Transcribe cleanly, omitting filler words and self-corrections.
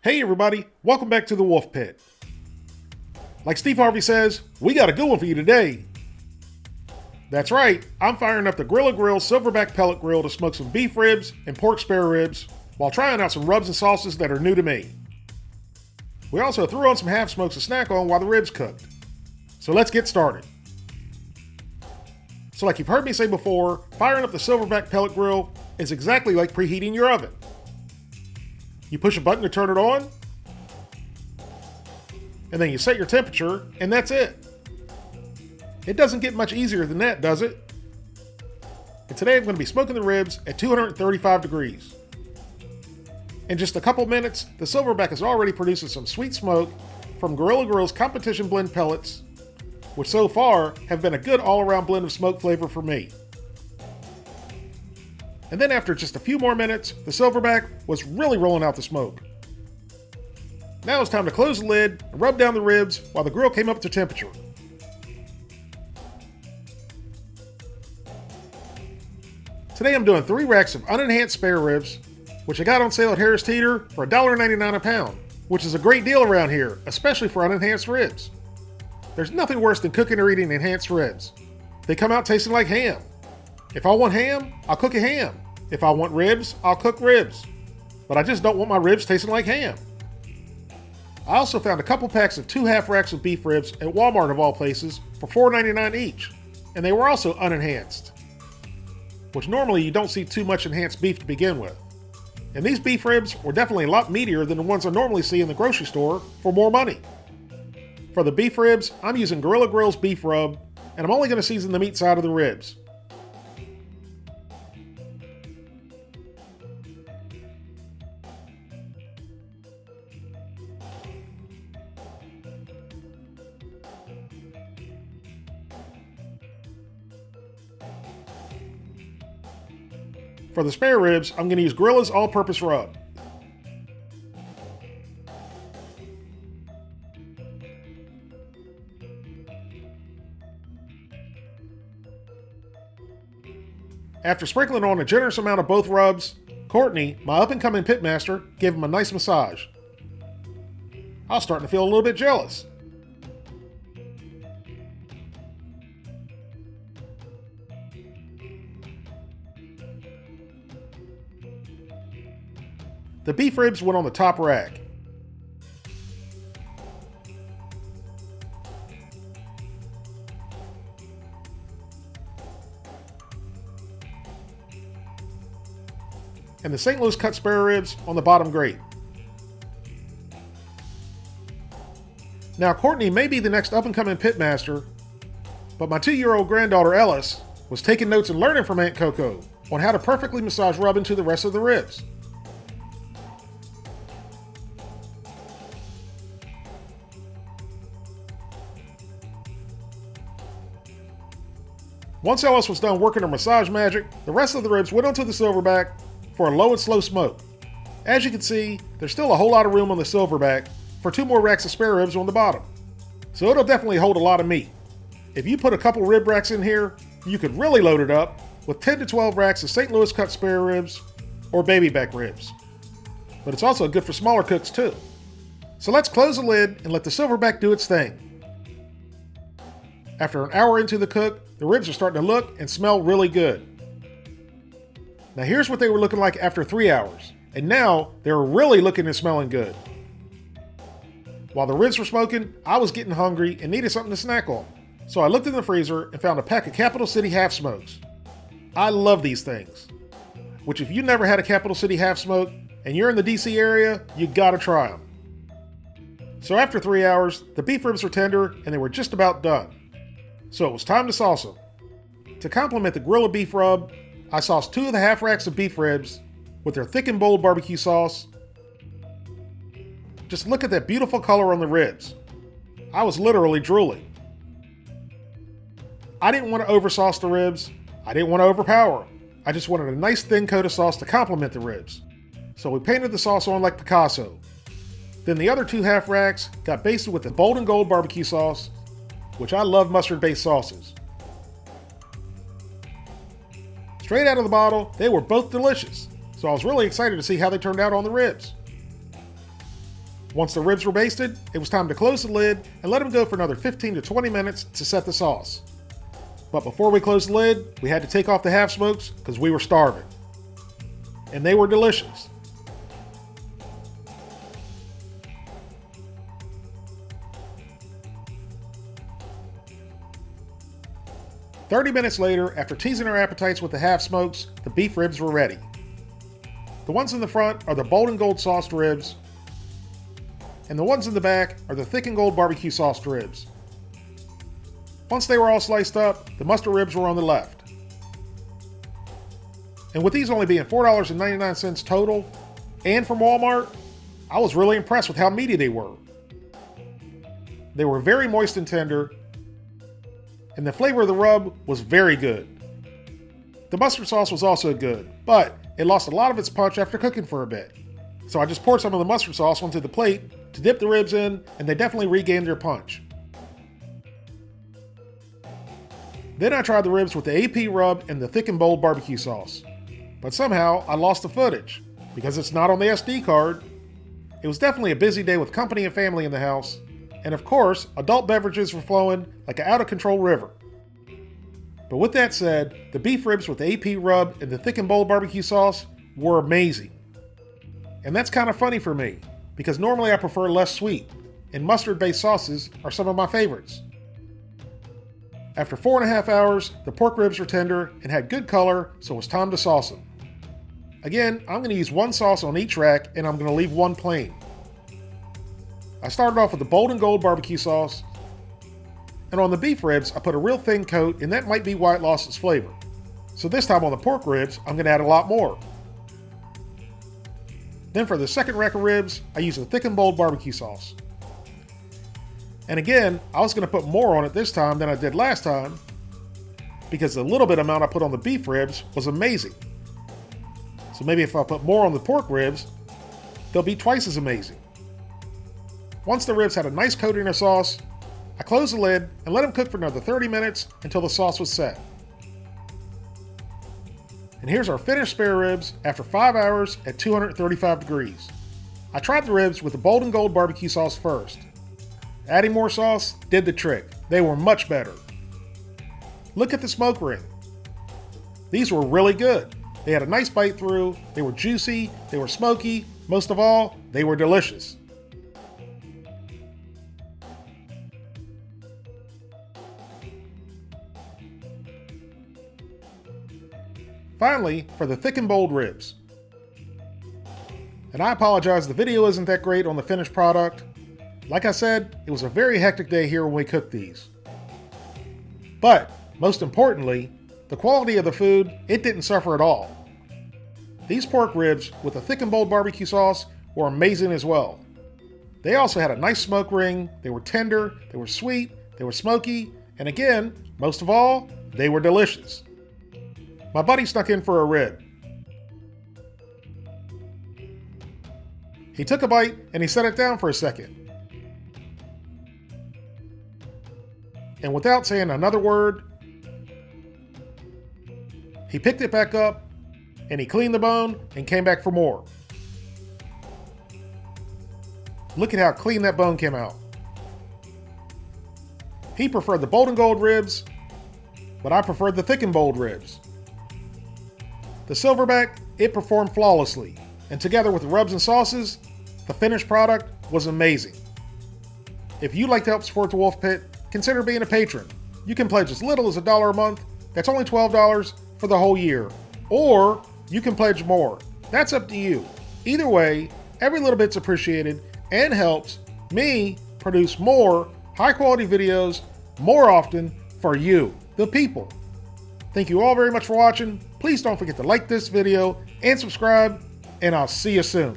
Hey everybody, welcome back to the Wolfe Pit. Like Steve Harvey says, we got a good one for you today. That's right, I'm firing up the Grill Silverback pellet grill to smoke some beef ribs and pork spare ribs while trying out some rubs and sauces that are new to me. We also threw on some half smokes to snack on while the ribs cooked. So let's get started. So like you've heard me say before, firing up the Silverback pellet grill is exactly like preheating your oven. You push a button to turn it on, and then you set your temperature, and that's it. It doesn't get much easier than that, does it? And today I'm going to be smoking the ribs at 235 degrees. In just a couple minutes, the Silverback is already producing some sweet smoke from Gorilla Grill's competition blend pellets, which so far have been a good all-around blend of smoke flavor for me. And then after just a few more minutes, the Silverback was really rolling out the smoke. Now it's time to close the lid and rub down the ribs while the grill came up to temperature. Today I'm doing 3 racks of unenhanced spare ribs, which I got on sale at Harris Teeter for $1.99 a pound, which is a great deal around here, especially for unenhanced ribs. There's nothing worse than cooking or eating enhanced ribs. They come out tasting like ham. If I want ham, I'll cook a ham. If I want ribs, I'll cook ribs. But I just don't want my ribs tasting like ham. I also found a couple packs of 2 half racks of beef ribs at Walmart of all places for $4.99 each, and they were also unenhanced, which normally you don't see too much enhanced beef to begin with. And these beef ribs were definitely a lot meatier than the ones I normally see in the grocery store for more money. For the beef ribs, I'm using Gorilla Grill's beef rub, and I'm only going to season the meat side of the ribs. For the spare ribs, I'm going to use Gorilla's all-purpose rub. After sprinkling on a generous amount of both rubs, Courtney, my up-and-coming pitmaster, gave him a nice massage. I was starting to feel a little bit jealous. The beef ribs went on the top rack. And the St. Louis cut spare ribs on the bottom grate. Now Courtney may be the next up-and-coming pitmaster, but my 2-year-old granddaughter Ellis was taking notes and learning from Aunt Coco on how to perfectly massage rub into the rest of the ribs. Once Ellis was done working her massage magic, the rest of the ribs went onto the Silverback for a low and slow smoke. As you can see, there's still a whole lot of room on the Silverback for 2 more racks of spare ribs on the bottom. So it'll definitely hold a lot of meat. If you put a couple rib racks in here, you could really load it up with 10 to 12 racks of St. Louis cut spare ribs or baby back ribs. But it's also good for smaller cooks too. So let's close the lid and let the Silverback do its thing. After an hour into the cook, the ribs are starting to look and smell really good. Now here's what they were looking like after 3 hours, and now they're really looking and smelling good. While the ribs were smoking, I was getting hungry and needed something to snack on. So I looked in the freezer and found a pack of Capital City half smokes. I love these things, which if you never had a Capital City half smoke and you're in the DC area, you gotta try them. So after 3 hours, the beef ribs were tender and they were just about done. So it was time to sauce them. To complement the Gorilla beef rub, I sauced 2 of the half racks of beef ribs with their thick and bold barbecue sauce. Just look at that beautiful color on the ribs. I was literally drooling. I didn't want to oversauce the ribs. I didn't want to overpower them. I just wanted a nice thin coat of sauce to complement the ribs. So we painted the sauce on like Picasso. Then the other 2 half racks got basted with the bold and gold barbecue sauce, which I love mustard-based sauces. Straight out of the bottle, they were both delicious, so I was really excited to see how they turned out on the ribs. Once the ribs were basted, it was time to close the lid and let them go for another 15 to 20 minutes to set the sauce. But before we closed the lid, we had to take off the half smokes because we were starving. And they were delicious. "30 minutes later, after teasing our appetites with the half smokes, the beef ribs were ready. The ones in the front are the bold and gold sauced ribs, and the ones in the back are the thick and gold barbecue sauced ribs. Once they were all sliced up, the mustard ribs were on the left. And with these only being $4.99 total, and from Walmart, I was really impressed with how meaty they were. They were very moist and tender, and the flavor of the rub was very good. The mustard sauce was also good, but it lost a lot of its punch after cooking for a bit. So I just poured some of the mustard sauce onto the plate to dip the ribs in, and they definitely regained their punch. Then I tried the ribs with the AP rub and the thick and bold barbecue sauce. But somehow I lost the footage because it's not on the SD card. It was definitely a busy day with company and family in the house. And of course, adult beverages were flowing like an out-of-control river. But with that said, the beef ribs with the AP rub and the thick and bold barbecue sauce were amazing. And that's kind of funny for me, because normally I prefer less sweet, and mustard-based sauces are some of my favorites. After 4.5 hours, the pork ribs were tender and had good color, so it was time to sauce them. Again, I'm going to use one sauce on each rack, and I'm going to leave one plain. I started off with the bold and gold barbecue sauce, and on the beef ribs, I put a real thin coat, and that might be why it lost its flavor. So this time on the pork ribs, I'm going to add a lot more. Then for the second rack of ribs, I used a thick and bold barbecue sauce. And again, I was going to put more on it this time than I did last time, because the little bit amount I put on the beef ribs was amazing. So maybe if I put more on the pork ribs, they'll be twice as amazing. Once the ribs had a nice coating of sauce, I closed the lid and let them cook for another 30 minutes until the sauce was set. And here's our finished spare ribs after 5 hours at 235 degrees. I tried the ribs with the bold and gold barbecue sauce first. Adding more sauce did the trick. They were much better. Look at the smoke ring. These were really good. They had a nice bite through, they were juicy, they were smoky, most of all, they were delicious. Finally, for the thick and bold ribs. And I apologize, the video isn't that great on the finished product. Like I said, it was a very hectic day here when we cooked these. But, most importantly, the quality of the food, it didn't suffer at all. These pork ribs with the thick and bold barbecue sauce were amazing as well. They also had a nice smoke ring, they were tender, they were sweet, they were smoky, and again, most of all, they were delicious. My buddy snuck in for a rib. He took a bite and he set it down for a second. And without saying another word, he picked it back up and he cleaned the bone and came back for more. Look at how clean that bone came out. He preferred the bold and gold ribs, but I preferred the thick and bold ribs. The Silverback, it performed flawlessly, and together with the rubs and sauces, the finished product was amazing. If you'd like to help support the Wolfe Pit, consider being a patron. You can pledge as little as $1 a month. That's only $12 for the whole year. Or you can pledge more. That's up to you. Either way, every little bit's appreciated and helps me produce more high-quality videos more often for you, the people. Thank you all very much for watching. Please don't forget to like this video and subscribe, and I'll see you soon.